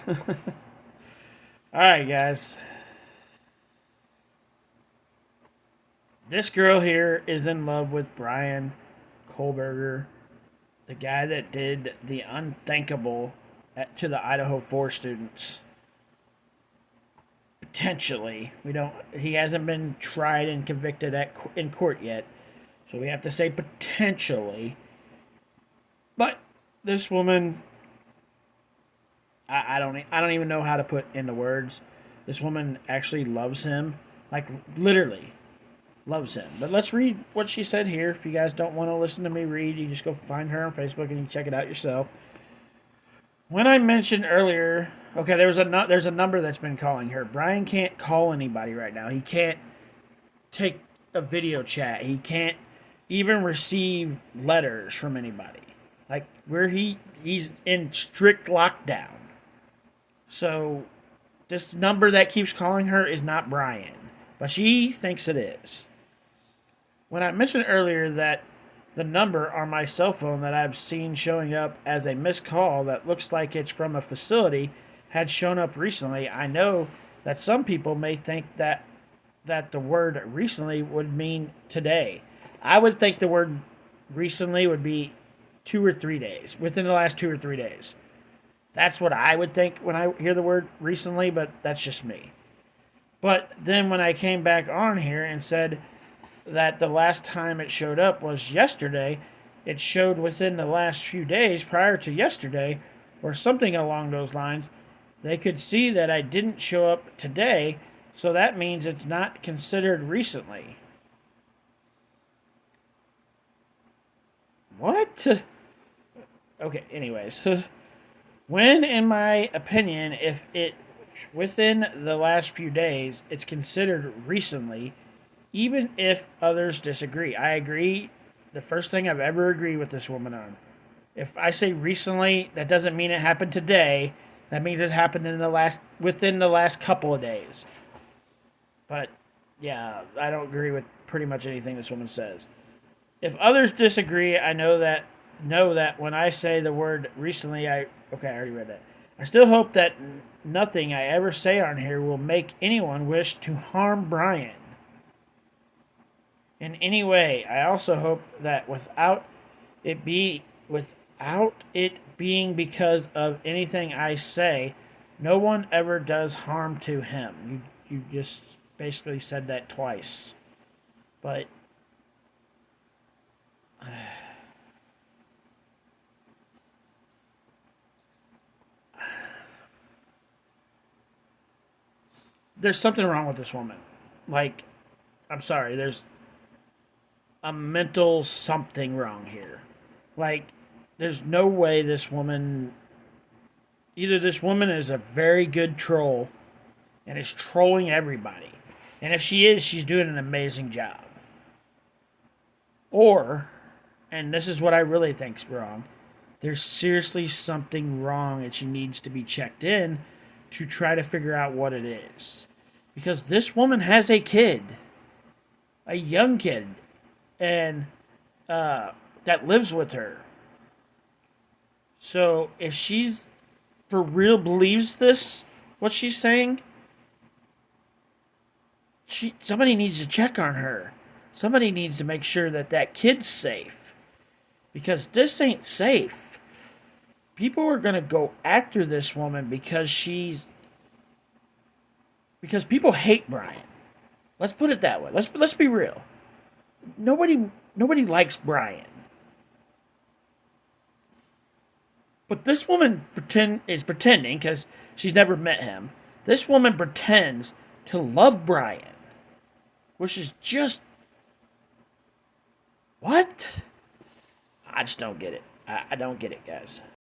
All right, guys. This girl here is in love with Brian Kohberger, the guy that did the unthinkable to the Idaho 4 students. Potentially, we don't. He hasn't been tried and convicted in court yet, so we have to say potentially. But this woman, I don't even know how to put into words. This woman actually loves him, like literally loves him. But let's read what she said here. If you guys don't want to listen to me read, you just go find her on Facebook and you check it out yourself. When I mentioned earlier, okay, there's a number that's been calling her. Brian can't call anybody right now. He can't take a video chat. He can't even receive letters from anybody. Like he's in strict lockdown. So this number that keeps calling her is not Brian, but she thinks it is. When I mentioned earlier that the number on my cell phone that I've seen showing up as a missed call that looks like it's from a facility had shown up recently, I know that some people may think that the word recently would mean today. I would think the word recently would be 2 or 3 days, within the last 2 or 3 days. That's what I would think when I hear the word recently, but that's just me. But then when I came back on here and said that the last time it showed up was yesterday, it showed within the last few days prior to yesterday, or something along those lines. They could see that I didn't show up today, so that means it's not considered recently. What? Okay, anyways. When, in my opinion, if it within the last few days, it's considered recently, even if others disagree. I agree. The first thing I've ever agreed with this woman on. If I say recently, that doesn't mean it happened today. That means it happened within the last couple of days. But yeah, I don't agree with pretty much anything this woman says. If others disagree, I know that when I say the word recently, I already read that. I still hope that nothing I ever say on here will make anyone wish to harm Brian in any way. I also hope that without it being because of anything I say, no one ever does harm to him. You just basically said that twice. But there's something wrong with this woman. Like, I'm sorry, there's a mental something wrong here. Like, there's no way this woman. Either this woman is a very good troll and is trolling everybody. And if she is, she's doing an amazing job. Or, and this is what I really think's wrong, there's seriously something wrong and she needs to be checked in to try to figure out what it is. Because this woman has a kid, a young kid, and that lives with her. So if she's for real believes this, what she's saying, somebody needs to check on her. Somebody needs to make sure that that kid's safe. Because this ain't safe. People are going to go after this woman because people hate Brian. Let's put it that way. Let's be real. Nobody likes Brian. But this woman is pretending because she's never met him. This woman pretends to love Brian, which is just what? I just don't get it. I don't get it, guys.